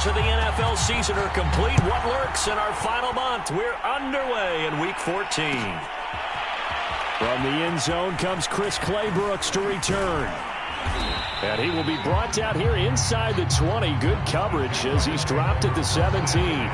quarters of the NFL season are complete. What lurks in our final month? We're underway in Week 14. From the end zone comes Chris Claybrooks to return. And he will be brought down here inside the 20. Good coverage as he's dropped at the 17.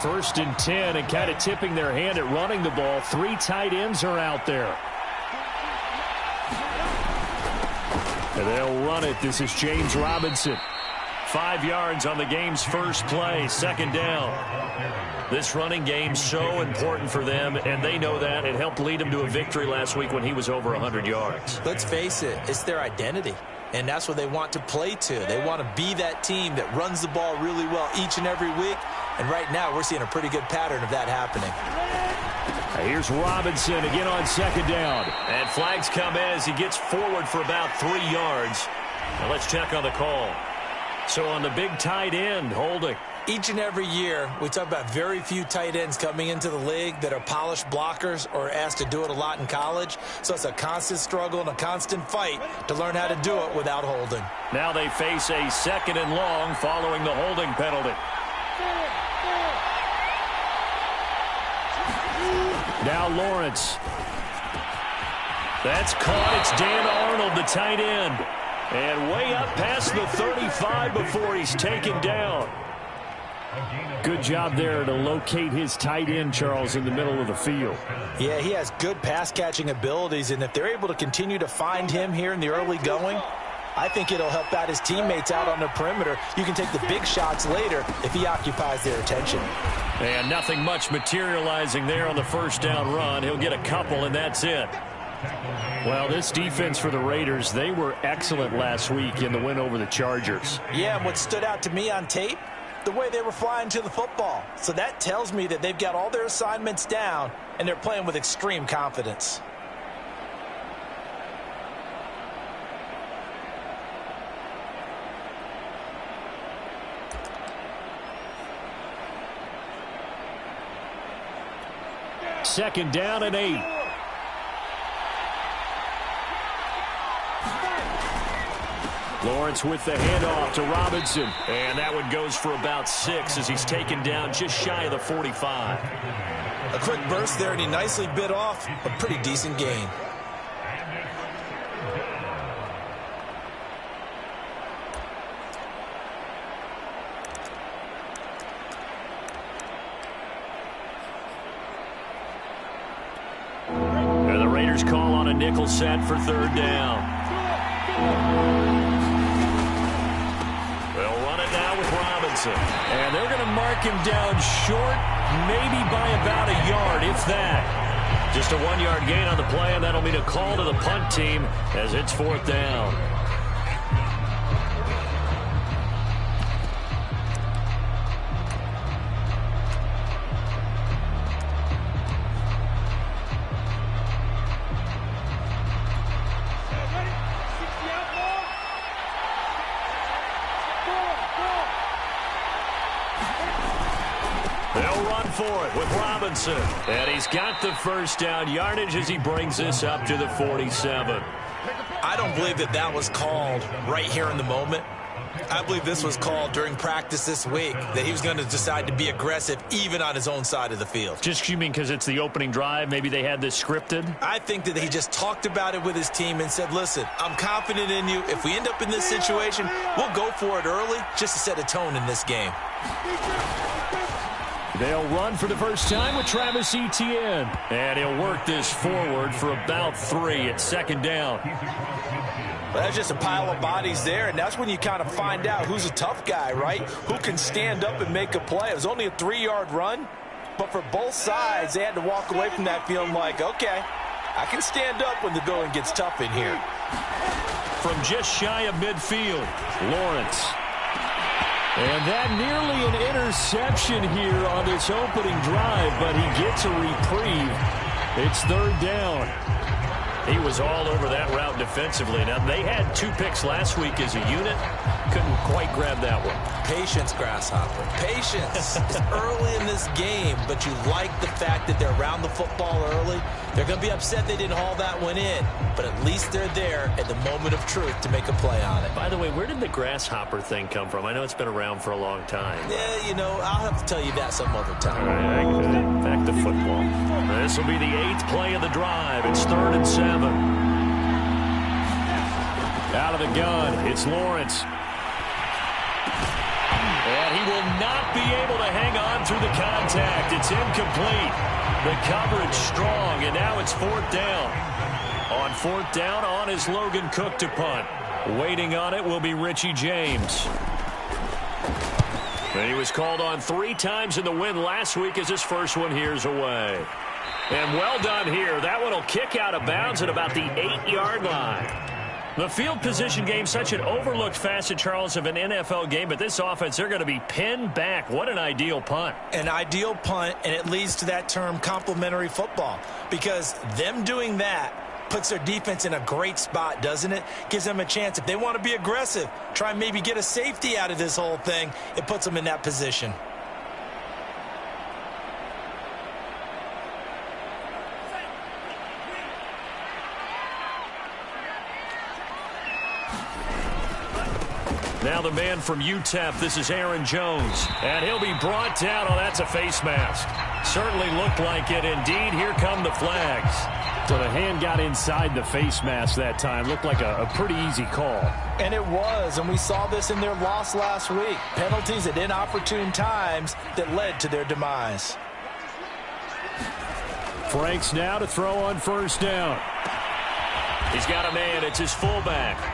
First and 10, and kind of tipping their hand at running the ball. 3 tight ends are out there. And they'll run it. This is James Robinson. 5 yards on the game's first play, second down. This running game so important for them, and they know that. It helped lead them to a victory last week when he was over 100 yards. Let's face it, it's their identity. And that's what they want to play to. They want to be that team that runs the ball really well each and every week. And right now, we're seeing a pretty good pattern of that happening. Here's Robinson again on second down. And flags come in as he gets forward for about 3 yards. Now let's check on the call. So on the big tight end, holding. Each and every year, we talk about very few tight ends coming into the league that are polished blockers or asked to do it a lot in college. So it's a constant struggle and a constant fight to learn how to do it without holding. Now they face a second and long following the holding penalty. Now Lawrence. That's caught. It's Dan Arnold, the tight end. And way up past the 35 before he's taken down. Good job there to locate his tight end, Charles, in the middle of the field. Yeah, he has good pass-catching abilities, and if they're able to continue to find him here in the early going, I think it'll help out his teammates out on the perimeter. You can take the big shots later if he occupies their attention. And nothing much materializing there on the first down run. He'll get a couple, and that's it. Well, this defense for the Raiders, they were excellent last week in the win over the Chargers. Yeah, and what stood out to me on tape, the way they were flying to the football. So that tells me that they've got all their assignments down, and they're playing with extreme confidence. Second down and 8. Lawrence with the handoff to Robinson. And that one goes for about 6 as he's taken down just shy of the 45. A quick burst there, and he nicely bit off a pretty decent gain. And the Raiders call on a nickel set for third down. And they're going to mark him down short, maybe by about a yard, if that. Just a 1-yard gain on the play, and that'll mean a call to the punt team as it's fourth down. For it with Robinson. And he's got the first down yardage as he brings this up to the 47. I don't believe that that was called right here in the moment. I believe this was called during practice this week, that he was going to decide to be aggressive even on his own side of the field. Just you mean because it's the opening drive, maybe they had this scripted? I think that he just talked about it with his team and said, listen, I'm confident in you. If we end up in this situation, we'll go for it early just to set a tone in this game. They'll run for the first time with Travis Etienne. And he'll work this forward for about 3 at second down. Well, that's just a pile of bodies there, and that's when you kind of find out who's a tough guy, right? Who can stand up and make a play. It was only a 3-yard run, but for both sides, they had to walk away from that feeling like, okay, I can stand up when the going gets tough in here. from just shy of midfield. Lawrence. And that nearly an interception here on this opening drive, but he gets a reprieve. It's third down. He was all over that route defensively. Now, they had 2 picks last week as a unit. Couldn't quite grab that one. Patience, Grasshopper. Patience. It's early in this game, but you like the fact that they're around the football early. They're going to be upset they didn't haul that one in, but at least they're there at the moment of truth to make a play on it. By the way, where did the grasshopper thing come from? I know it's been around for a long time. Yeah, you know, I'll have to tell you that some other time. All right, back to football. This will be the 8th play of the drive. It's 3rd and 7. Out of the gun, it's Lawrence. And he will not be able to hang on through the contact. It's incomplete. The coverage strong, and now it's 4th down. On 4th down, on is Logan Cook to punt. Waiting on it will be Richie James. And he was called on 3 times in the win last week as his first one here's away. And well done here. That one will kick out of bounds at about the 8-yard line. The field position game, such an overlooked facet, Charles, of an NFL game, but this offense, they're going to be pinned back. What an ideal punt. An ideal punt, and it leads to that term complementary football, because them doing that puts their defense in a great spot, doesn't it? Gives them a chance. If they want to be aggressive, try and maybe get a safety out of this whole thing, it puts them in that position. Now the man from UTEP, this is Aaron Jones. And he'll be brought down. Oh, that's a face mask. Certainly looked like it. Indeed, here come the flags. So the hand got inside the face mask that time. Looked like a pretty easy call. And it was, and we saw this in their loss last week. Penalties at inopportune times that led to their demise. Franks now to throw on 1st down. He's got a man. It's his fullback.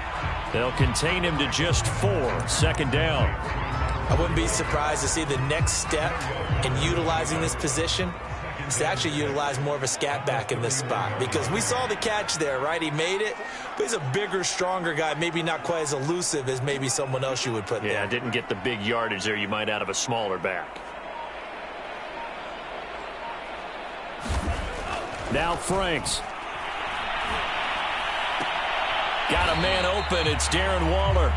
They'll contain him to just 4. 2nd down. I wouldn't be surprised to see the next step in utilizing this position is to actually utilize more of a scat back in this spot, because we saw the catch there, right? He made it, but he's a bigger, stronger guy, maybe not quite as elusive as maybe someone else you would put there. Yeah, didn't get the big yardage there you might out of a smaller back. Now Franks. Got a man open. It's Darren Waller.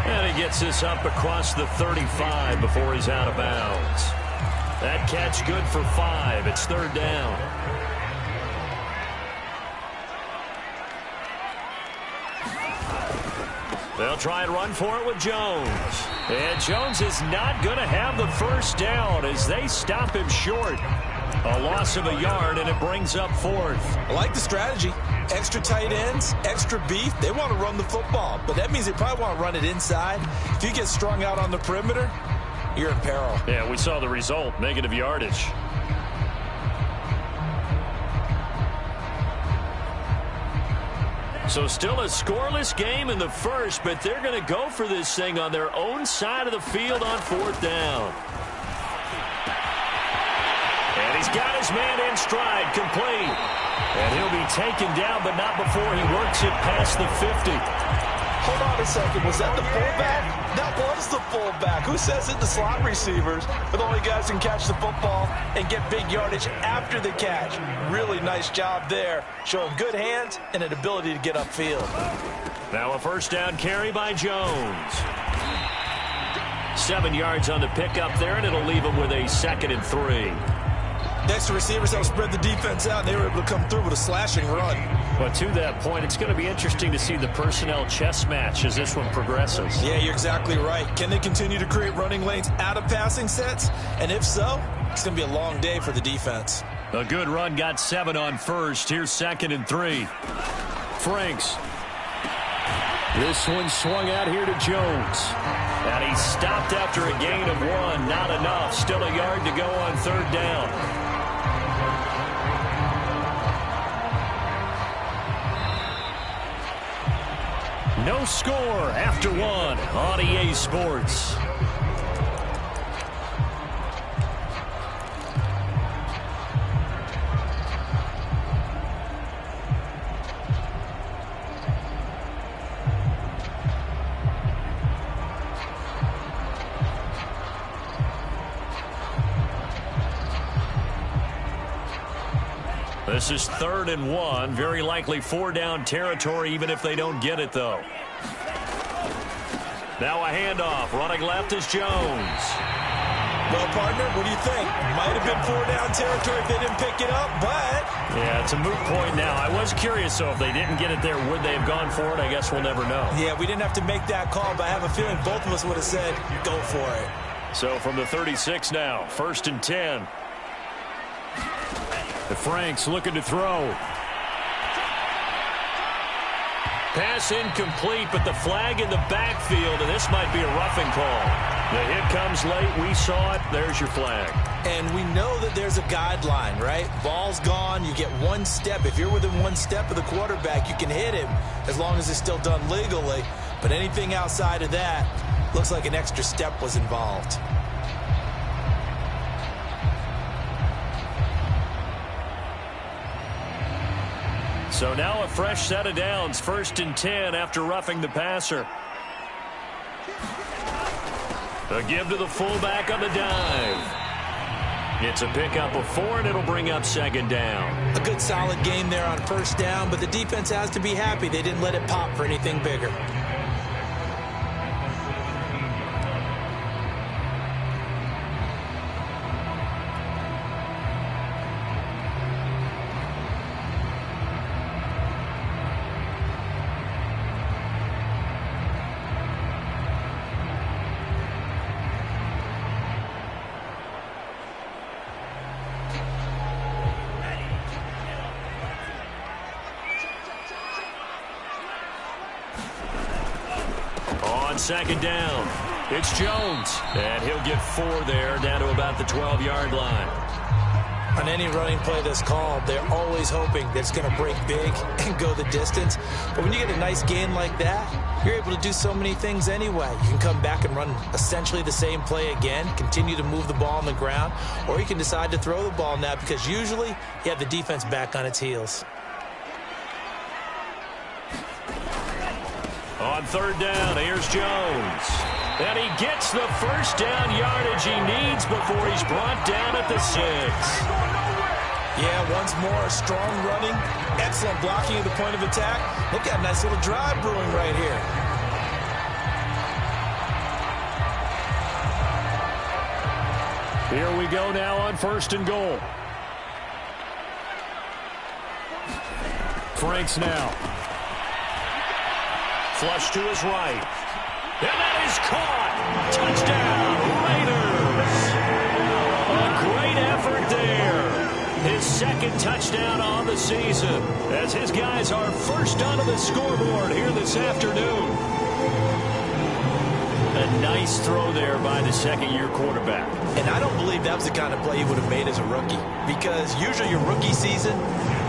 And he gets this up across the 35 before he's out of bounds. That catch good for 5. It's 3rd down. They'll try and run for it with Jones. And Jones is not going to have the 1st down as they stop him short. A loss of a yard, and it brings up 4th. I like the strategy. Extra tight ends, extra beef. They want to run the football, but that means they probably want to run it inside. If you get strung out on the perimeter, you're in peril. Yeah, we saw the result, negative yardage. So still a scoreless game in the first, but they're going to go for this thing on their own side of the field on 4th down. And he's got his man in stride, complete. And he'll be taken down, but not before he works it past the 50. Hold on a second. Was that the fullback? That was the fullback. Who says it? The slot receivers are the only guys who can catch the football and get big yardage after the catch. Really nice job there, showing good hands and an ability to get upfield. Now a 1st down carry by Jones. 7 yards on the pickup there, and it'll leave him with a 2nd and 3. Next to receivers help spread the defense out, and they were able to come through with a slashing run. But to that point, it's going to be interesting to see the personnel chess match as this one progresses. Yeah, you're exactly right. Can they continue to create running lanes out of passing sets? And if so, it's going to be a long day for the defense. A good run, got 7 on 1st. Here's 2nd and 3. Franks. This one swung out here to Jones. And he stopped after a gain of 1. Not enough. Still a yard to go on 3rd down. No score after 1 on EA Sports. This is 3rd and 1. Very likely 4-down territory, even if they don't get it, though. Now a handoff. Running left is Jones. Well, partner, what do you think? Might have been 4-down territory if they didn't pick it up, but... Yeah, it's a moot point now. I was curious, so if they didn't get it there, would they have gone for it? I guess we'll never know. Yeah, we didn't have to make that call, but I have a feeling both of us would have said, go for it. So from the 36 now, 1st and 10. The Franks looking to throw. Pass incomplete, but the flag in the backfield, and this might be a roughing call. The hit comes late. We saw it. There's your flag. And we know that there's a guideline, right? Ball's gone. You get 1 step. If you're within 1 step of the quarterback, you can hit him as long as it's still done legally. But anything outside of that, looks like an extra step was involved. So now a fresh set of downs. 1st and 10 after roughing the passer. A give to the fullback on the dive. It's a pickup of 4, and it'll bring up 2nd down. A good solid game there on 1st down, but the defense has to be happy they didn't let it pop for anything bigger. On 2nd down, it's Jones. And he'll get 4 there, down to about the 12-yard line. On any running play that's called, they're always hoping that it's going to break big and go the distance. But when you get a nice gain like that, you're able to do so many things anyway. You can come back and run essentially the same play again, continue to move the ball on the ground, or you can decide to throw the ball now because usually you have the defense back on its heels. On 3rd down, here's Jones. And he gets the 1st down yardage he needs before he's brought down at the 6. Yeah, once more, strong running, excellent blocking at the point of attack. Look at a nice little drive brewing right here. Here we go now on 1st and goal. Franks now. Flush to his right. And that is caught. Touchdown, Raiders. A great effort there. His 2nd touchdown on the season as his guys are first onto the scoreboard here this afternoon. A nice throw there by the 2nd-year quarterback. And I don't believe that was the kind of play he would have made as a rookie, because usually your rookie season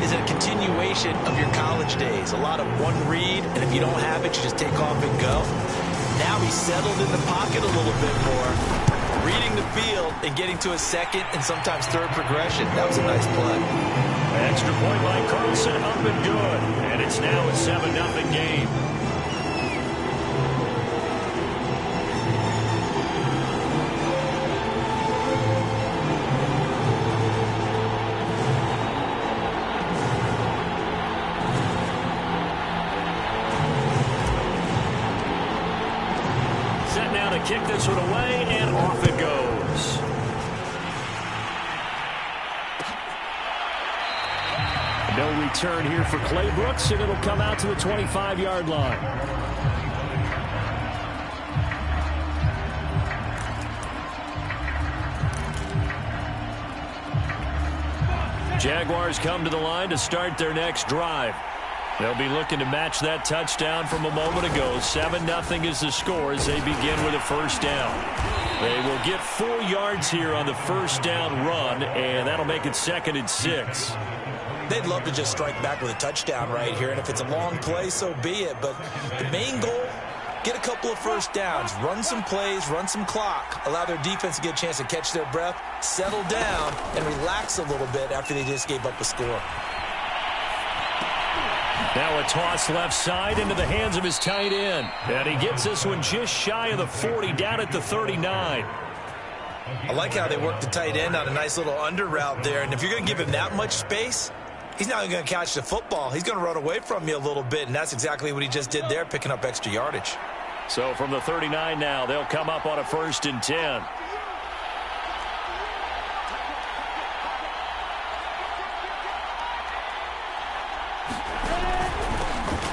is a continuation of your college days. A lot of one read, and if you don't have it, you just take off and go. Now he's settled in the pocket a little bit more, reading the field and getting to a 2nd and sometimes 3rd progression. That was a nice play. Extra point by Carlson, up and good. And it's now a 7-0 game. Kick this one away, and off it goes. No return here for Clay Brooks, and it'll come out to the 25-yard line. Jaguars come to the line to start their next drive. They'll be looking to match that touchdown from a moment ago. 7-0 is the score as they begin with a 1st down. They will get 4 yards here on the 1st down run, and that'll make it 2nd and 6. They'd love to just strike back with a touchdown right here, and if it's a long play, so be it. But the main goal, get a couple of 1st downs, run some plays, run some clock, allow their defense to get a chance to catch their breath, settle down, and relax a little bit after they just gave up a score. Now a toss left side into the hands of his tight end. And he gets this one just shy of the 40, down at the 39. I like how they work the tight end on a nice little under route there. And if you're going to give him that much space, he's not going to catch the football. He's going to run away from you a little bit, and that's exactly what he just did there, picking up extra yardage. So from the 39 now, they'll come up on a 1st and 10.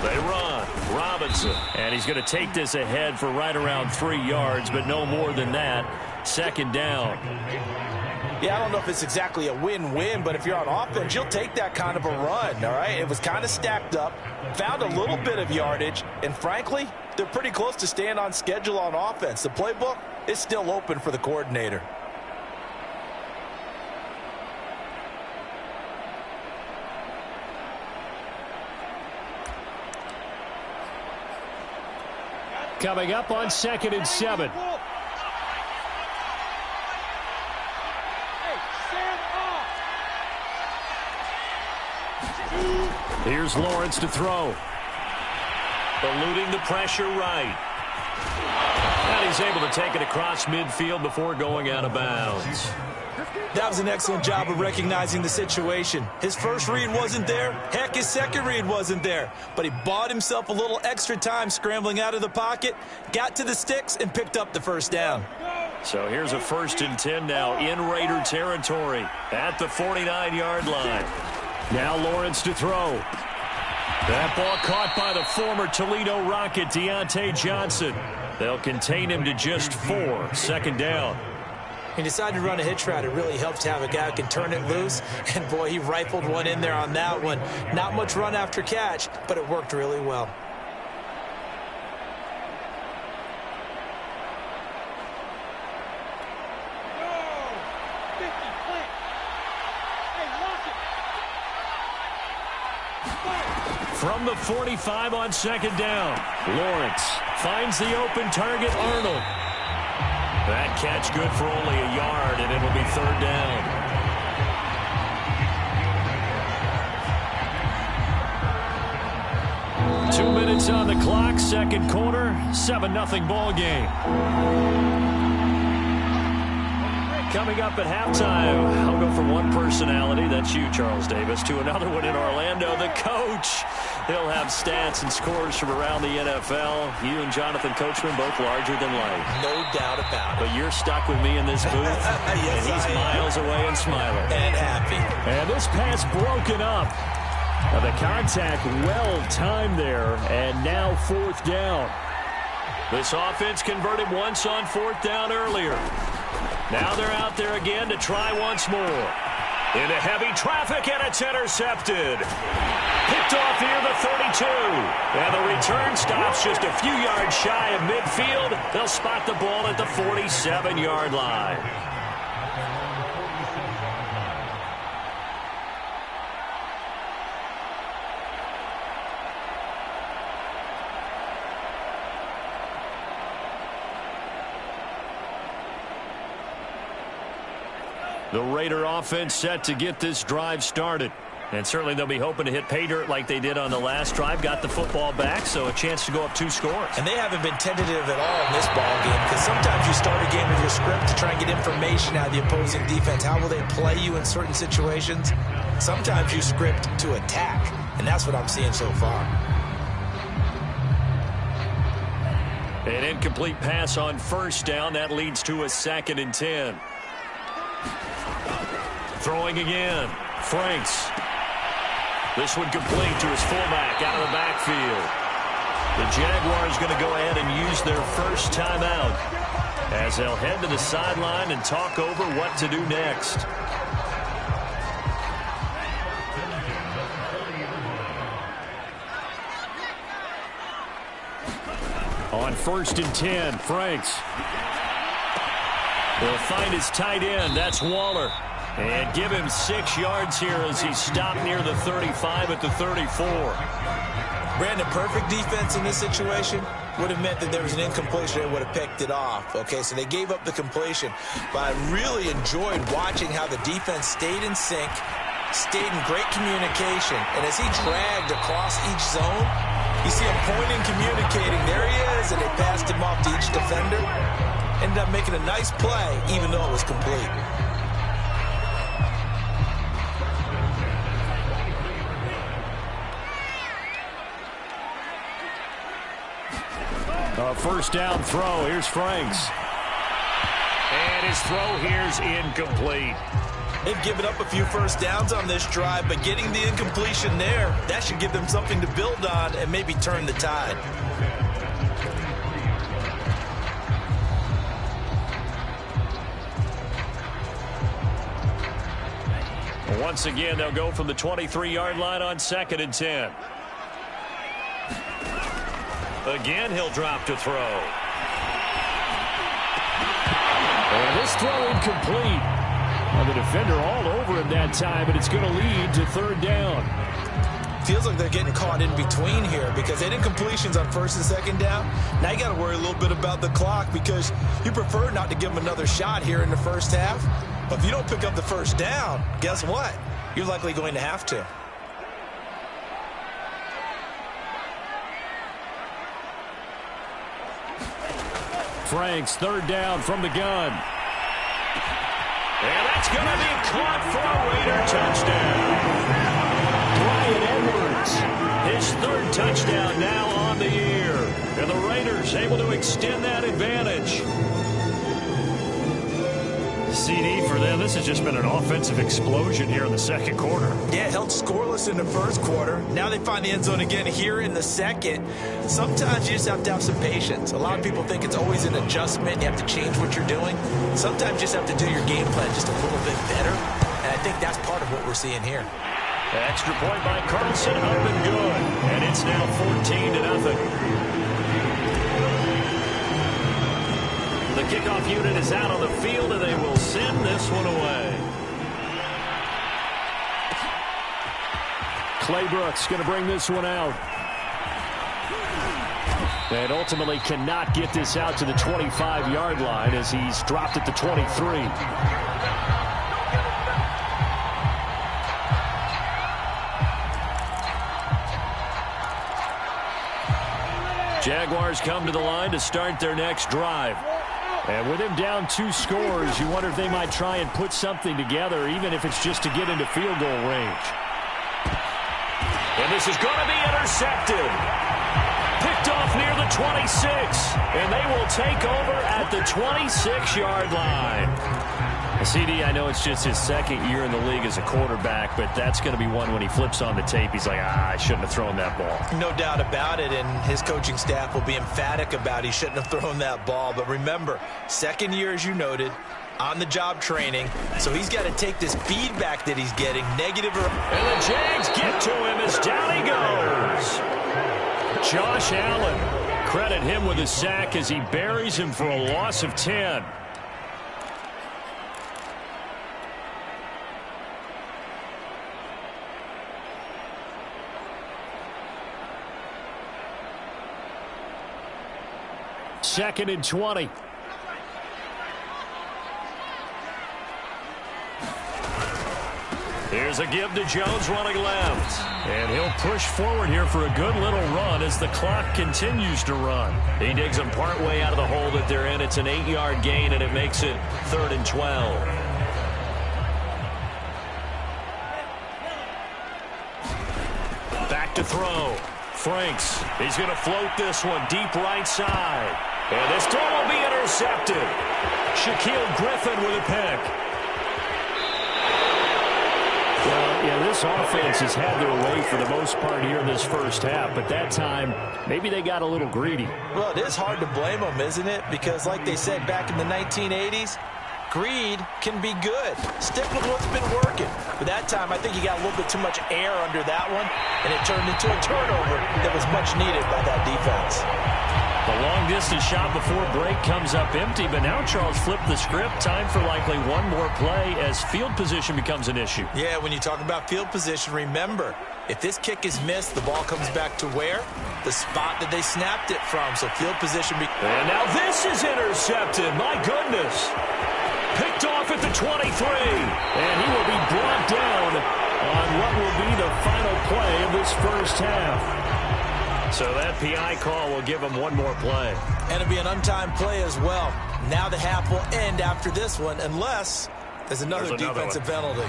They run. Robinson. And he's going to take this ahead for right around 3 yards, but no more than that. 2nd down. Yeah, I don't know if it's exactly a win-win, but if you're on offense, you'll take that kind of a run, all right? It was kind of stacked up, found a little bit of yardage, and frankly, they're pretty close to staying on schedule on offense. The playbook is still open for the coordinator. Coming up on 2nd and 7. Here's Lawrence to throw. Eluding the pressure right. And he's able to take it across midfield before going out of bounds. That was an excellent job of recognizing the situation. His first read wasn't there. Heck, his second read wasn't there. But he bought himself a little extra time scrambling out of the pocket, got to the sticks, and picked up the 1st down. So here's a 1st and 10 now in Raider territory at the 49-yard line. Now Lawrence to throw. That ball caught by the former Toledo Rocket, Deontay Johnson. They'll contain him to just 4. 2nd down. He decided to run a hitch route. It really helps to have a guy who can turn it loose. And, boy, he rifled one in there on that one. Not much run after catch, but it worked really well. From the 45 on 2nd down. Lawrence finds the open target, Arnold. That catch good for only a yard, and it'll be 3rd down. 2 minutes on the clock, 2nd quarter, 7-0 ball game. Coming up at halftime, I'll go from one personality, that's you, Charles Davis, to another one in Orlando, the coach. He'll have stats and scores from around the NFL. You and Jonathan Coachman both larger than life. No doubt about it. But you're stuck with me in this booth, yes, and he's miles away and smiling. And happy. And this pass broken up. The contact well-timed there, and now 4th down. This offense converted once on 4th down earlier. Now they're out there again to try once more. Into heavy traffic, and it's intercepted. Picked off here, the 32. And the return stops just a few yards shy of midfield. They'll spot the ball at the 47-yard line. The Raider offense set to get this drive started. And certainly they'll be hoping to hit pay dirt like they did on the last drive. Got the football back, so a chance to go up 2 scores. And they haven't been tentative at all in this ball game, because sometimes you start a game with your script to try and get information out of the opposing defense. How will they play you in certain situations? Sometimes you script to attack, and that's what I'm seeing so far. An incomplete pass on 1st down. That leads to a 2nd and 10. Throwing again. Franks. This one complete to his fullback out of the backfield. The Jaguars going to go ahead and use their first timeout as they'll head to the sideline and talk over what to do next. On 1st and 10, Franks. He'll find his tight end. That's Waller. And give him 6 yards here as he stopped near the 35 at the 34. Brandon, perfect defense in this situation would have meant that there was an incompletion and would have picked it off. Okay, so they gave up the completion. But I really enjoyed watching how the defense stayed in sync, stayed in great communication. And as he dragged across each zone, you see him pointing, communicating. There he is, and they passed him off to each defender. Ended up making a nice play, even though it was complete. A first down throw. Here's Franks. And his throw here's incomplete. They've given up a few first downs on this drive, but getting the incompletion there, that should give them something to build on and maybe turn the tide. Once again, they'll go from the 23-yard line on 2nd and 10. Again, he'll drop to throw. And this throw incomplete. And the defender all over him that time, but it's going to lead to 3rd down. Feels like they're getting caught in between here because they did incompletions on 1st and 2nd down. Now you got to worry a little bit about the clock because you prefer not to give them another shot here in the first half. But if you don't pick up the first down, guess what? You're likely going to have to. Franks, 3rd down from the gun. And that's going to be caught for a Raider touchdown. Edwards, his 3rd touchdown now on the year. And the Raiders able to extend that advantage. CD for them. This has just been an offensive explosion here in the 2nd quarter. Yeah, held scoreless in the 1st quarter. Now they find the end zone again here in the 2nd. Sometimes you just have to have some patience. A lot of people think it's always an adjustment. You have to change what you're doing. Sometimes you just have to do your game plan just a little bit better. And I think that's part of what we're seeing here. Extra point by Carlson, up and good. And it's now 14-0. The kickoff unit is out on the field, and they will send this one away. Claybrooks going to bring this one out. And ultimately cannot get this out to the 25-yard line as he's dropped at the 23. Jaguars come to the line to start their next drive. And with him down 2 scores, you wonder if they might try and put something together, even if it's just to get into field goal range. And this is going to be intercepted. Picked off near the 26. And they will take over at the 26-yard line. CD, I know it's just his 2nd year in the league as a quarterback, but that's going to be one when he flips on the tape. He's like, I shouldn't have thrown that ball. No doubt about it, and his coaching staff will be emphatic about he shouldn't have thrown that ball. But remember, 2nd year, as you noted, on-the-job training, so he's got to take this feedback that he's getting, negative or... And the Jags get to him as down he goes. Josh Allen, credit him with a sack as he buries him for a loss of 10. Second and 20. Here's a give to Jones running left. And he'll push forward here for a good little run as the clock continues to run. He digs him partway out of the hole that they're in. It's an 8-yard gain, and it makes it 3rd and 12. Back to throw. Franks. He's going to float this one deep right side. And this throw will be intercepted. Shaquille Griffin with a pick. Well, yeah, this offense has had their way for the most part here in this first half, but that time, maybe they got a little greedy. Well, it is hard to blame them, isn't it? Because like they said back in the 1980s, greed can be good. Stick with what's been working. But that time, I think you got a little bit too much air under that one, and it turned into a turnover that was much needed by that defense. The long-distance shot before break comes up empty, but now Charles flipped the script. Time for likely one more play as field position becomes an issue. Yeah, when you talk about field position, remember, if this kick is missed, the ball comes back to where? The spot that they snapped it from. So field position. And now this is intercepted. My goodness. Picked off at the 23. And he will be brought down on what will be the final play of this first half. So that PI call will give him one more play. And it'll be an untimed play as well. Now the half will end after this one, unless there's another defensive penalty.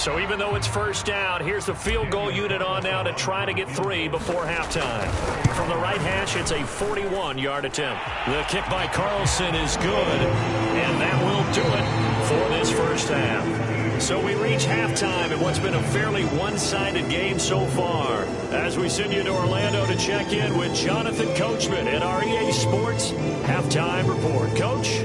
So even though it's first down, here's the field goal unit on now to try to get 3 before halftime. From the right hash, it's a 41-yard attempt. The kick by Carlson is good, and that will do it for this first half. So we reach halftime in what's been a fairly one-sided game so far. As we send you to Orlando to check in with Jonathan Coachman at our EA Sports Halftime Report. Coach?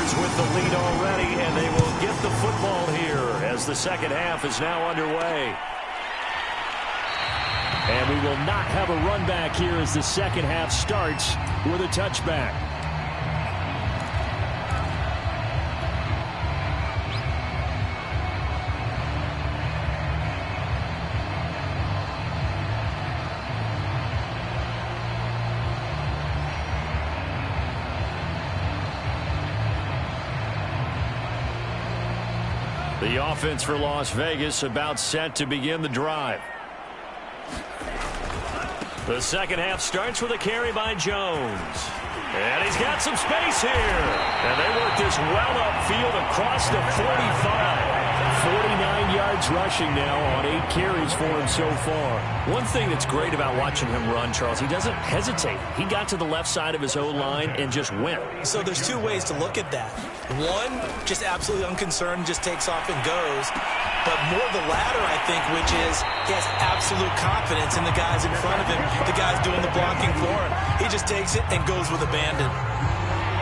With the lead already, and they will get the football here as the second half is now underway. And we will not have a run back here as the second half starts with a touchback. The offense for Las Vegas about set to begin the drive. The second half starts with a carry by Jones. And he's got some space here. And they work this well upfield across the 45. 49 yards rushing now on 8 carries for him so far. One thing that's great about watching him run, Charles, he doesn't hesitate. He got to the left side of his O-line and just went. So there's 2 ways to look at that. One, just absolutely unconcerned, just takes off and goes. But more the latter, I think, which is he has absolute confidence in the guys in front of him, the guys doing the blocking for him. He just takes it and goes with abandon.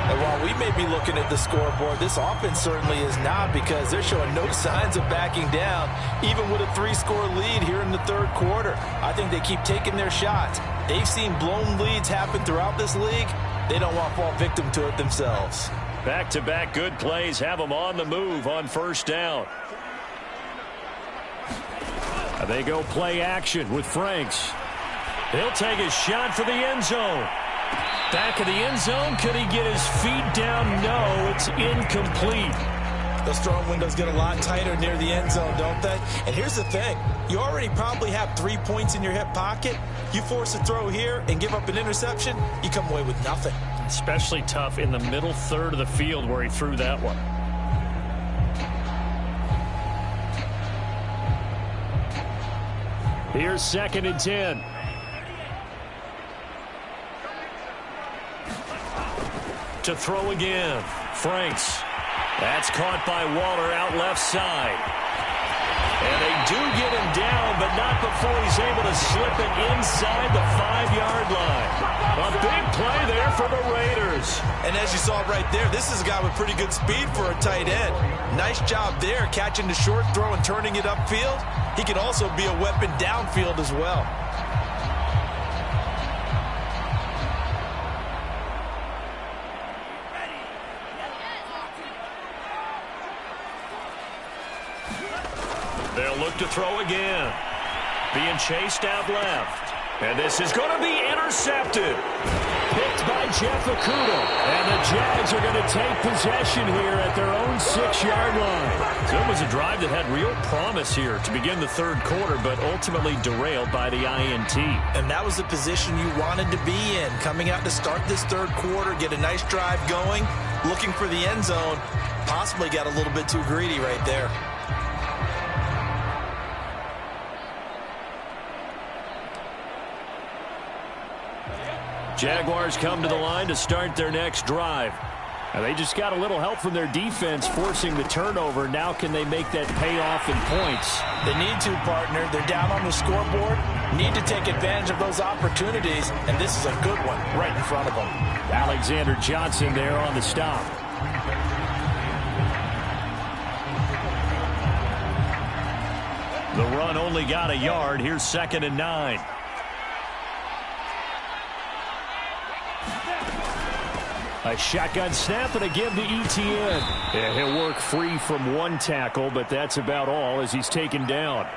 And while we may be looking at the scoreboard, this offense certainly is not, because they're showing no signs of backing down, even with a 3-score lead here in the third quarter. I think they keep taking their shots. They've seen blown leads happen throughout this league. They don't want to fall victim to it themselves. Back-to-back good plays have them on the move on first down. They go play action with Franks. He'll take a shot for the end zone. Back of the end zone. Could he get his feet down? No, it's incomplete. Those throwing windows get a lot tighter near the end zone, don't they? And here's the thing. You already probably have 3 points in your hip pocket. You force a throw here and give up an interception, you come away with nothing. Especially tough in the middle third of the field where he threw that one. Here's 2nd and 10. To throw again. Franks. That's caught by Waller out left side. And they do get him down, but not before he's able to slip it inside the 5-yard line. A big play there for the Raiders. And as you saw right there, this is a guy with pretty good speed for a tight end. Nice job there, catching the short throw and turning it upfield. He can also be a weapon downfield as well. They'll look to throw again. Being chased out left. And this is going to be intercepted. Picked by Jeff Okudah. And the Jags are going to take possession here at their own 6-yard line. So it was a drive that had real promise here to begin the third quarter, but ultimately derailed by the INT. And that was the position you wanted to be in. Coming out to start this third quarter, get a nice drive going, looking for the end zone. Possibly got a little bit too greedy right there. Jaguars come to the line to start their next drive. And they just got a little help from their defense forcing the turnover. Now can they make that pay off in points? They need to, partner. They're down on the scoreboard. Need to take advantage of those opportunities. And this is a good one right in front of them. Alexander Johnson there on the stop. The run only got a yard. Here's 2nd and 9. A shotgun snap and a give to Etienne. Yeah, he'll work free from one tackle, but that's about all as he's taken down.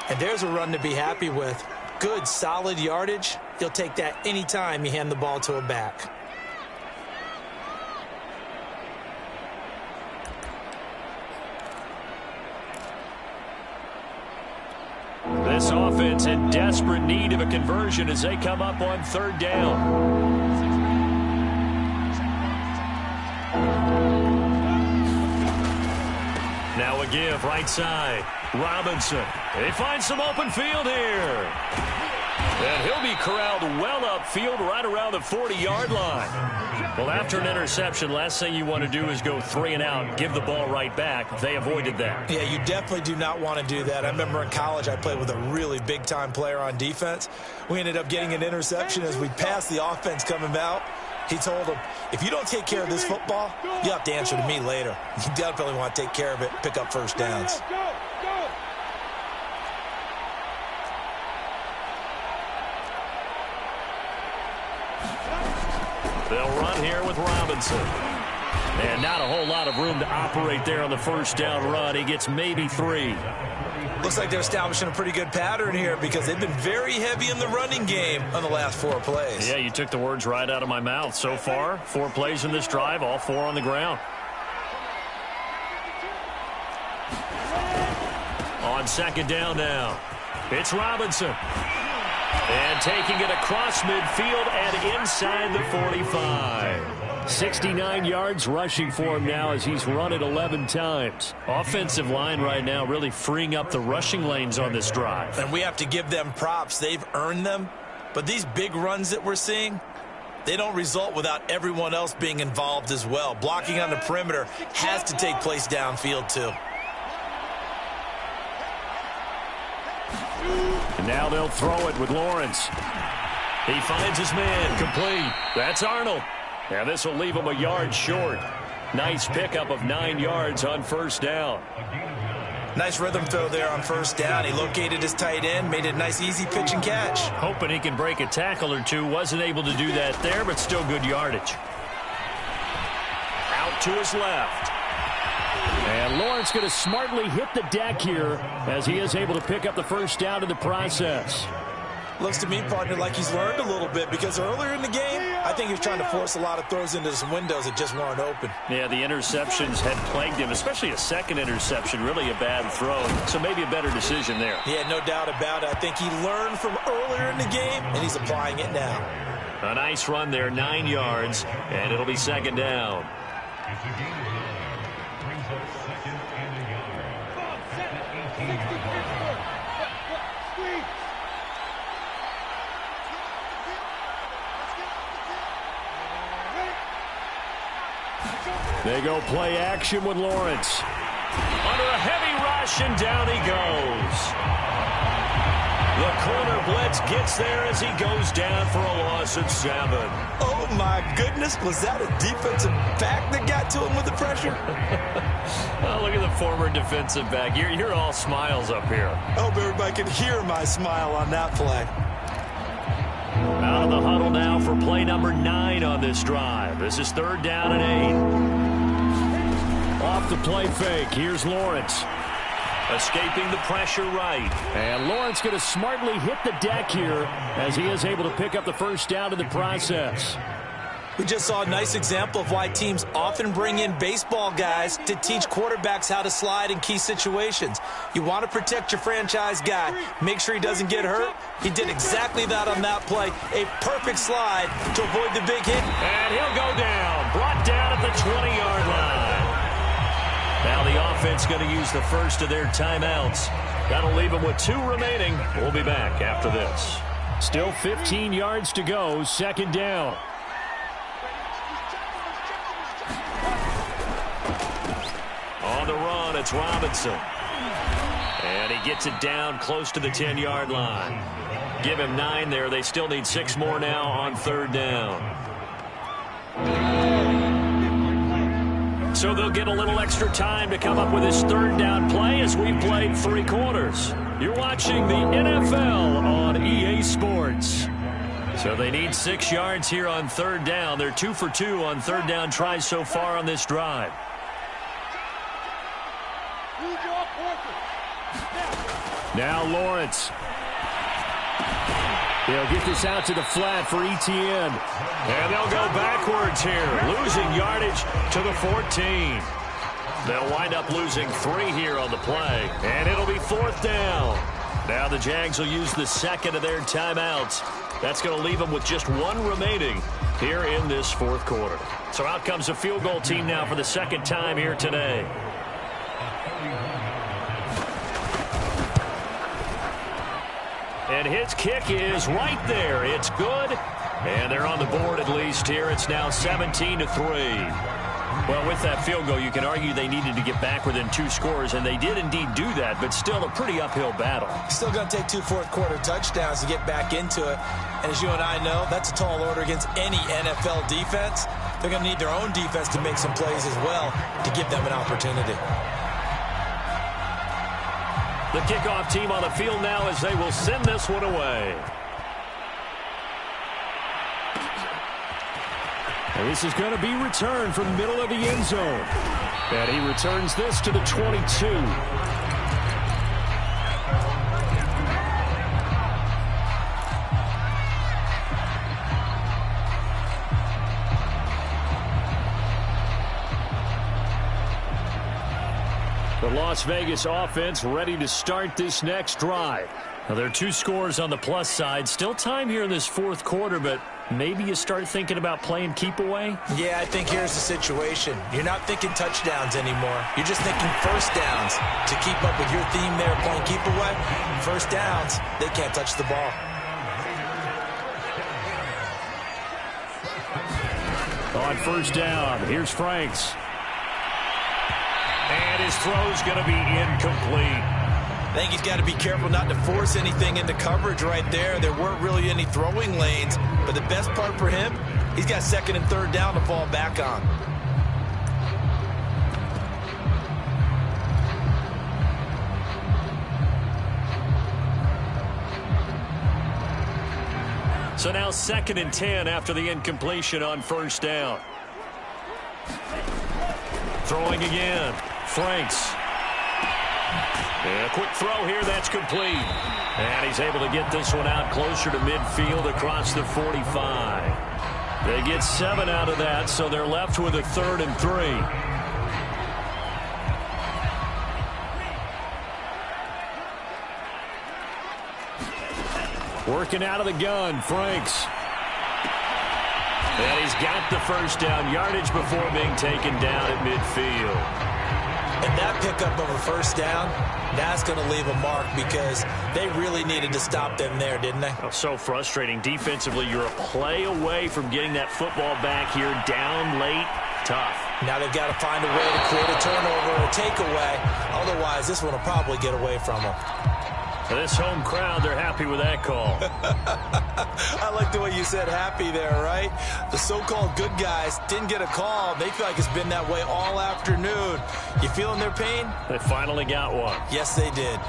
And there's a run to be happy with. Good, solid yardage. He'll take that anytime you hand the ball to a back. This offense in desperate need of a conversion as they come up on third down. Now a give right side. Robinson. They find some open field here. And he'll be corralled well upfield right around the 40-yard line. Well, after an interception, last thing you want to do is go 3 and out, give the ball right back. They avoided that. Yeah, you definitely do not want to do that. I remember in college I played with a really big-time player on defense. We ended up getting an interception as we passed the offense coming out. He told him, if you don't take care of this football, you have to answer to me later. You definitely want to take care of it, pick up first downs. They'll run here with Robinson. And not a whole lot of room to operate there on the first down run. He gets maybe 3. Looks like they're establishing a pretty good pattern here because they've been very heavy in the running game on the last 4 plays. Yeah, you took the words right out of my mouth. So far, 4 plays in this drive, all 4 on the ground. On second down now, it's Robinson. And taking it across midfield and inside the 45. 69 yards rushing for him now as he's run it 11 times. Offensive line right now really freeing up the rushing lanes on this drive. And we have to give them props. They've earned them. But these big runs that we're seeing, they don't result without everyone else being involved as well. Blocking on the perimeter has to take place downfield too. And now they'll throw it with Lawrence. He finds his man, complete. That's Arnold. And this will leave him a yard short. Nice pickup of 9 yards on first down. Nice rhythm throw there on first down. He located his tight end, made it a nice easy pitch and catch. Hoping he can break a tackle or two. Wasn't able to do that there, but still good yardage. Out to his left. And Lawrence going to smartly hit the deck here as he is able to pick up the first down in the process. Looks to me, partner, like he's learned a little bit because earlier in the game, I think he was trying to force a lot of throws into some windows that just weren't open. Yeah, the interceptions had plagued him, especially a second interception, really a bad throw. So maybe a better decision there. Yeah, no doubt about it. I think he learned from earlier in the game, and he's applying it now. A nice run there, 9 yards, and it'll be second down. They go play action with Lawrence. Under a heavy rush, and down he goes. The corner blitz gets there as he goes down for a loss of 7. Oh, my goodness. Was that a defensive back that got to him with the pressure? Oh, look at the former defensive back. You're all smiles up here. I hope everybody can hear my smile on that play. Out of the huddle now for play number 9 on this drive. This is third down and 8. Off the play fake, here's Lawrence. Escaping the pressure right. And Lawrence going to smartly hit the deck here as he is able to pick up the first down in the process. We just saw a nice example of why teams often bring in baseball guys to teach quarterbacks how to slide in key situations. You want to protect your franchise guy. Make sure he doesn't get hurt. He did exactly that on that play. A perfect slide to avoid the big hit. And he'll go down. Brought down at the 20-yard line. Now the offense going to use the first of their timeouts. That'll leave them with 2 remaining. We'll be back after this. Still 15 yards to go. Second down. On the run, it's Robinson. And he gets it down close to the 10-yard line. Give him 9 there. They still need 6 more now on third down. So they'll get a little extra time to come up with this third down play as we've played 3 quarters. You're watching the NFL on EA Sports. So they need 6 yards here on third down. They're 2 for 2 on third down tries so far on this drive. Now Lawrence. They'll get this out to the flat for Etienne. And they'll go backwards here, losing yardage to the 14. They'll wind up losing 3 here on the play. And it'll be fourth down. Now the Jags will use the second of their timeouts. That's going to leave them with just one remaining here in this fourth quarter. So out comes a field goal team now for the second time here today. And his kick is right there. It's good. And they're on the board at least here. It's now 17-3. Well, with that field goal, you can argue they needed to get back within 2 scores, and they did indeed do that, but still a pretty uphill battle. Still going to take 2 fourth-quarter touchdowns to get back into it. And as you and I know, that's a tall order against any NFL defense. They're going to need their own defense to make some plays as well to give them an opportunity. The kickoff team on the field now as they will send this one away. And this is going to be returned from the middle of the end zone. And he returns this to the 22. The Las Vegas offense ready to start this next drive. Now, there are 2 scores on the plus side. Still time here in this fourth quarter, but maybe you start thinking about playing keep away? Yeah, I think here's the situation. You're not thinking touchdowns anymore. You're just thinking first downs. To keep up with your theme there, playing keep away, first downs, they can't touch the ball. On first down, here's Franks. And his throw's going to be incomplete. I think he's got to be careful not to force anything into coverage right there. There weren't really any throwing lanes, but the best part for him, he's got second and third down to fall back on. So now 2nd and 10 after the incompletion on first down. Throwing again. Franks. And a quick throw here, that's complete. And he's able to get this one out closer to midfield across the 45. They get 7 out of that, so they're left with a 3rd and 3. Working out of the gun, Franks. And he's got the first down yardage before being taken down at midfield. And that pickup of a first down, that's going to leave a mark because they really needed to stop them there, didn't they? Oh, so frustrating. Defensively, you're a play away from getting that football back here down late. Tough. Now they've got to find a way to create a turnover or a takeaway. Otherwise, this one will probably get away from them. For this home crowd, they're happy with that call. I like the way you said happy there, right? The so-called good guys didn't get a call. They feel like it's been that way all afternoon. You feeling their pain? They finally got one. Yes, they did.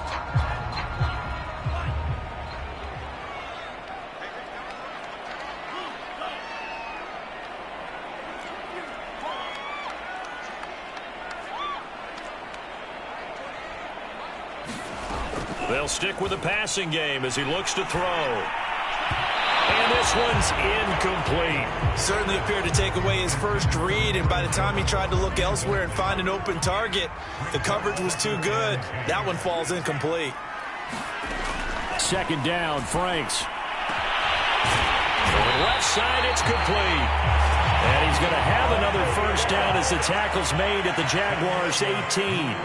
They'll stick with the passing game as he looks to throw. And this one's incomplete. Certainly appeared to take away his first read, and by the time he tried to look elsewhere and find an open target, the coverage was too good. That one falls incomplete. 2nd down, Franks. On the left side, it's complete. And he's going to have another first down as the tackle's made at the Jaguars' 18.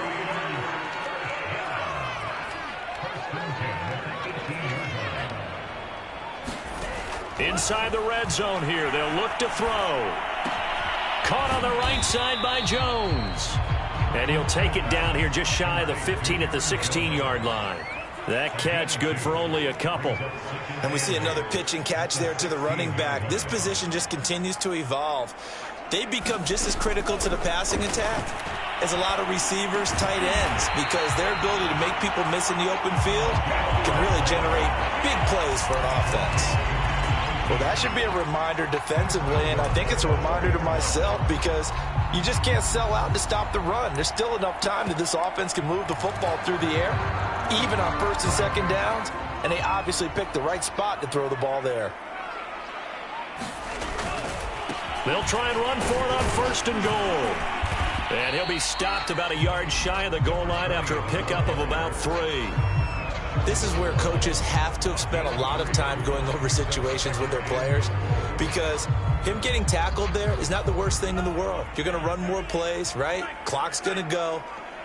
Inside the red zone here, they'll look to throw. Caught on the right side by Jones. And he'll take it down here just shy of the 15 at the 16-yard line. That catch good for only a couple. And we see another pitch and catch there to the running back. This position just continues to evolve. They become just as critical to the passing attack as a lot of receivers, tight ends, because their ability to make people miss in the open field can really generate big plays for an offense. Well, that should be a reminder defensively, and I think it's a reminder to myself because you just can't sell out to stop the run. There's still enough time that this offense can move the football through the air, even on first and second downs, and they obviously picked the right spot to throw the ball there. They'll try and run for it on first and goal. And he'll be stopped about a yard shy of the goal line after a pickup of about 3. This is where coaches have to have spent a lot of time going over situations with their players, because him getting tackled there is not the worst thing in the world. You're going to run more plays, right? Clock's going to go.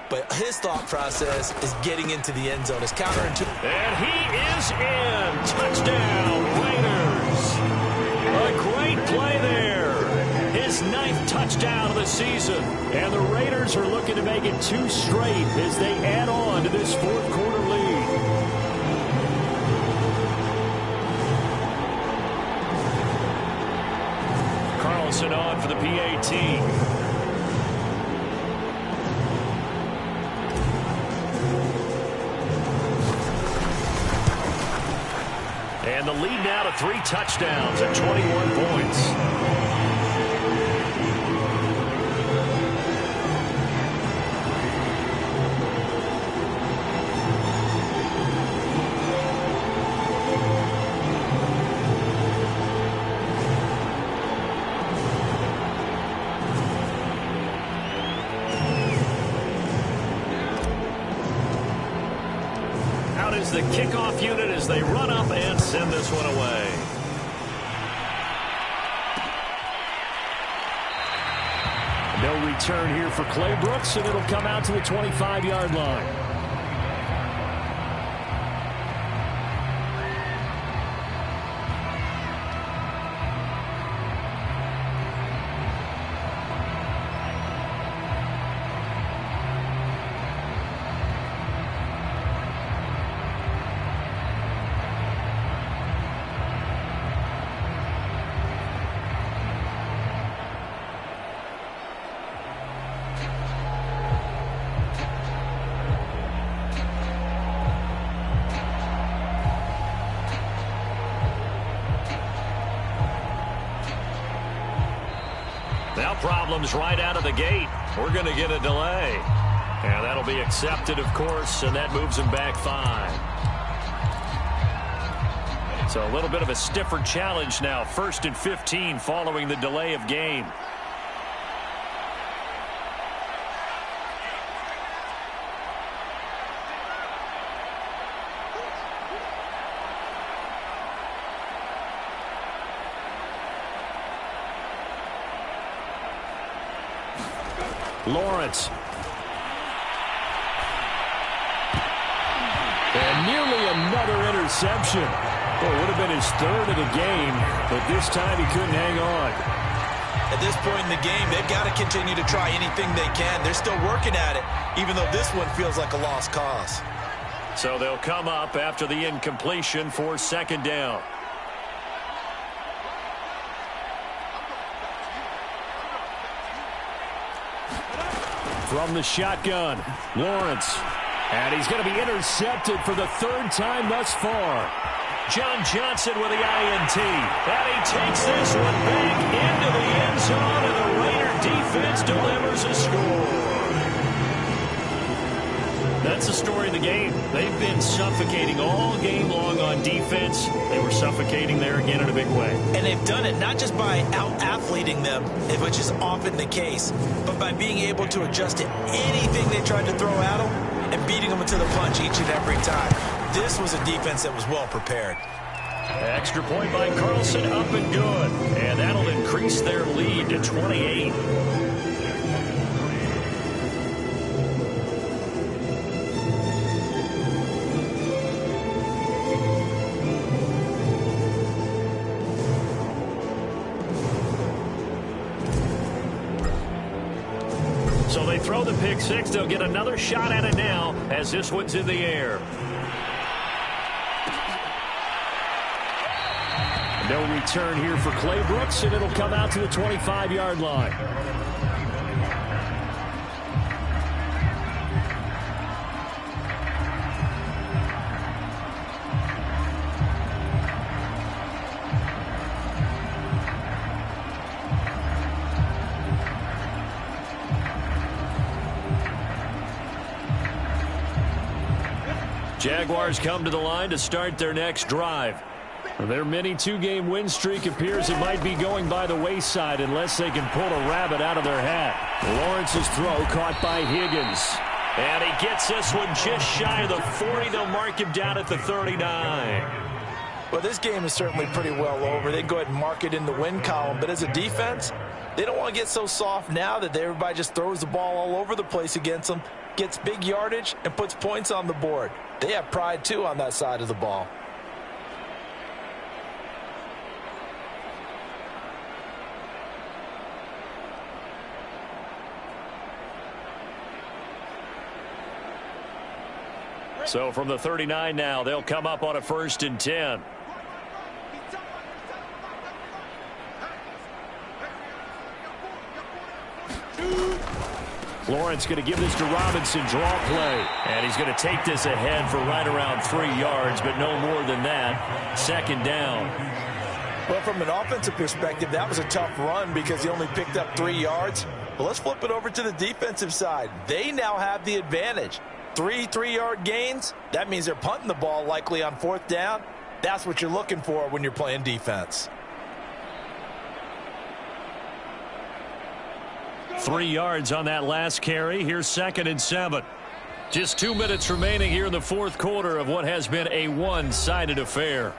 But his thought process is getting into the end zone. It's counterintuitive. And he is in. Touchdown, Raiders. A great play there. His 9th touchdown of the season. And the Raiders are looking to make it 2 straight as they add on to this 4th quarter lead. Carlson on for the PAT. And the lead now to 3 touchdowns at 21 points. The kickoff unit as they run up and send this one away. No return here for Clay Brooks, and it'll come out to the 25-yard line. Now problems right out of the gate. We're going to get a delay. And that'll be accepted, of course, and that moves him back 5. So a little bit of a stiffer challenge now. 1st and 15 following the delay of game. Lawrence. And nearly another interception. Well, it would have been his 3rd of the game, but this time he couldn't hang on. At this point in the game, they've got to continue to try anything they can. They're still working at it, even though this one feels like a lost cause. So they'll come up after the incompletion for 2nd down. From the shotgun, Lawrence. And he's going to be intercepted for the 3rd time thus far. John Johnson with the INT. And he takes this one back into the end zone, and the Raider defense delivers a score. That's the story of the game. They've been suffocating all game long on defense. They were suffocating there again in a big way. And they've done it not just by out-athleting them, which is often the case, but by being able to adjust to anything they tried to throw at them and beating them to the punch each and every time. This was a defense that was well prepared. Extra point by Carlson, up and good. And that'll increase their lead to 28. So they throw the pick six. They'll get another shot at it now as this one's in the air. No return here for Clay Brooks, and it'll come out to the 25-yard line. Jaguars come to the line to start their next drive. Their mini two-game win streak appears it might be going by the wayside unless they can pull a rabbit out of their hat. Lawrence's throw caught by Higgins. And he gets this one just shy of the 40. They'll mark him down at the 39. Well, this game is certainly pretty well over. They can go ahead and mark it in the win column. But as a defense, they don't want to get so soft now that everybody just throws the ball all over the place against them, gets big yardage, and puts points on the board. They have pride, too, on that side of the ball. So from the 39 now, they'll come up on a 1st and 10. Lawrence going to give this to Robinson, draw play. And he's going to take this ahead for right around 3 yards, but no more than that. 2nd down. Well, from an offensive perspective, that was a tough run because he only picked up 3 yards. But let's flip it over to the defensive side. They now have the advantage. 3 3-yard gains, that means they're punting the ball likely on 4th down. That's what you're looking for when you're playing defense. 3 yards on that last carry. Here's 2nd and 7. Just 2 minutes remaining here in the 4th quarter of what has been a one-sided affair.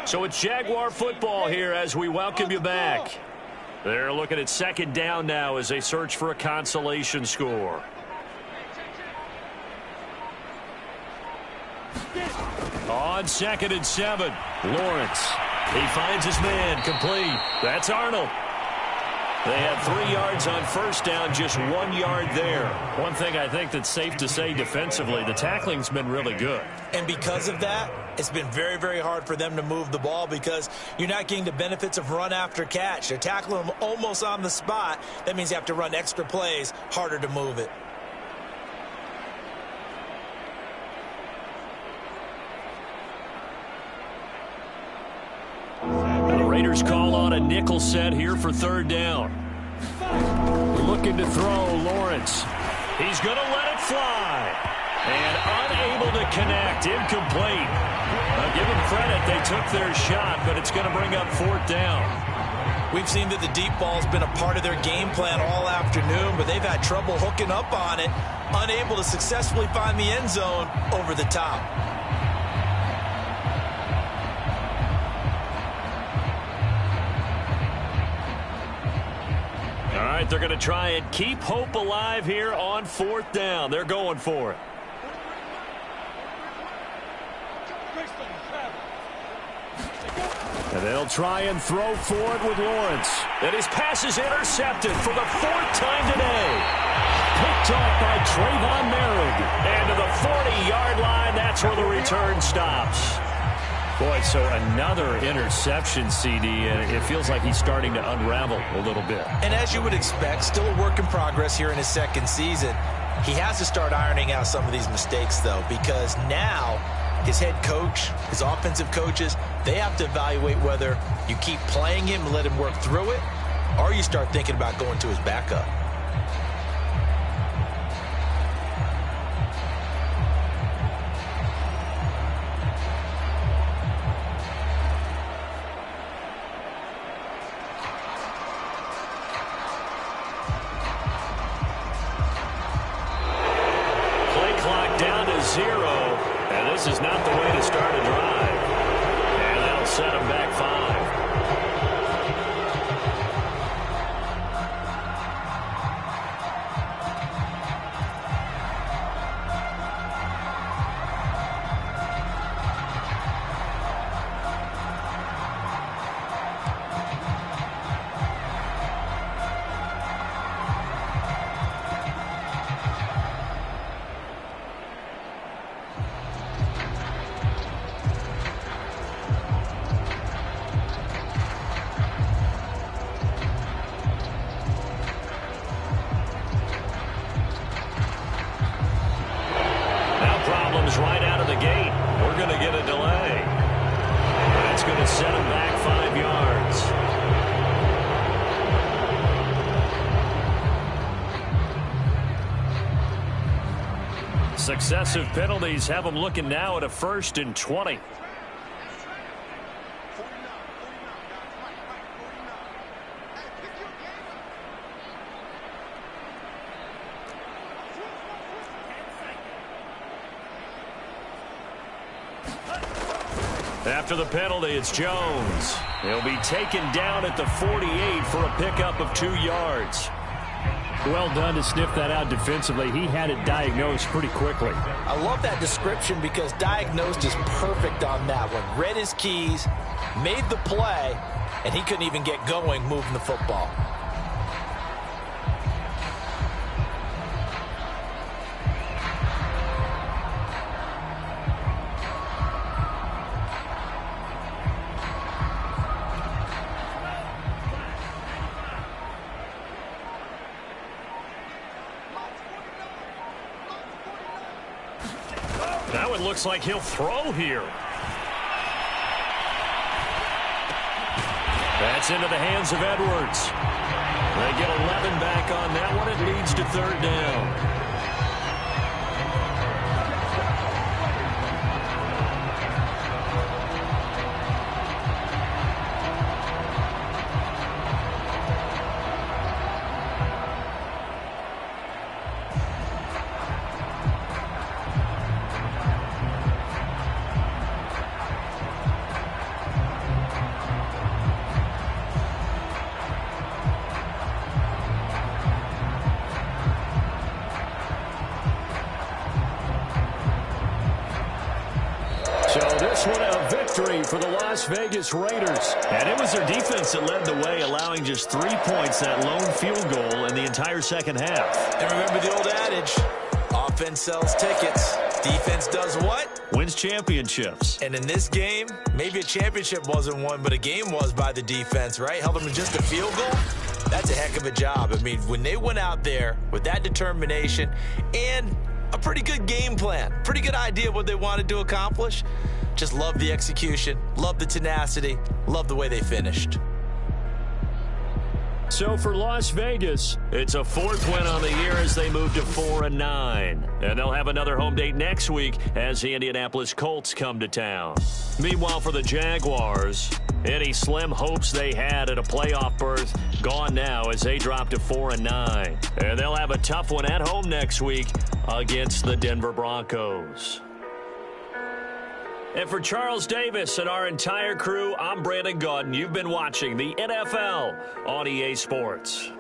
So it's Jaguar football here as we welcome you back. They're looking at 2nd down now as they search for a consolation score. On 2nd and 7, Lawrence. He finds his man, complete. That's Arnold. They have 3 yards on 1st down, just 1 yard there. One thing I think that's safe to say defensively, the tackling's been really good. And because of that, it's been very, very hard for them to move the ball because you're not getting the benefits of run after catch. They're tackling them almost on the spot. That means you have to run extra plays, harder to move it. The Raiders call on a nickel set here for 3rd down. Looking to throw, Lawrence. He's going to let it fly. And unable to connect, incomplete. Give them credit, they took their shot, but it's going to bring up 4th down. We've seen that the deep ball's been a part of their game plan all afternoon, but they've had trouble hooking up on it, unable to successfully find the end zone over the top. All right, they're going to try and keep hope alive here on 4th down. They're going for it. And they'll try and throw for it with Lawrence. And his pass is intercepted for the 4th time today. Picked off by Trayvon Merrick. And to the 40-yard line, that's where the return stops. Boy, so another interception, CD, and it feels like he's starting to unravel a little bit. And as you would expect, still a work in progress here in his 2nd season. He has to start ironing out some of these mistakes, though, because now his head coach, his offensive coaches, they have to evaluate whether you keep playing him and let him work through it, or you start thinking about going to his backup. Play clock down to 0, and this is not the way to start a drive. And that'll set him back 5. Successive penalties have them looking now at a 1st and 20. After the penalty, it's Jones. He'll be taken down at the 48 for a pickup of 2 yards. Well done to sniff that out defensively. He had it diagnosed pretty quickly. I love that description because diagnosed is perfect on that one. Read his keys, made the play, and he couldn't even get going moving the football. Now it looks like he'll throw here. That's into the hands of Edwards. They get 11 back on that one. It leads to 3rd down. So this one a victory for the Las Vegas Raiders. And it was their defense that led the way, allowing just 3 points, that lone field goal in the entire second half. And remember the old adage, offense sells tickets, defense does what? Wins championships. And in this game, maybe a championship wasn't won, but a game was by the defense, right? Held them to just a field goal. That's a heck of a job. I mean, when they went out there with that determination and a pretty good game plan, pretty good idea what they wanted to accomplish, just love the execution, love the tenacity, love the way they finished. So for Las Vegas, it's a 4th win on the year as they move to 4-9. And they'll have another home date next week as the Indianapolis Colts come to town. Meanwhile, for the Jaguars, any slim hopes they had at a playoff berth gone now as they drop to 4-9. And they'll have a tough one at home next week against the Denver Broncos. And for Charles Davis and our entire crew, I'm Brandon Gaudin. You've been watching the NFL on EA Sports.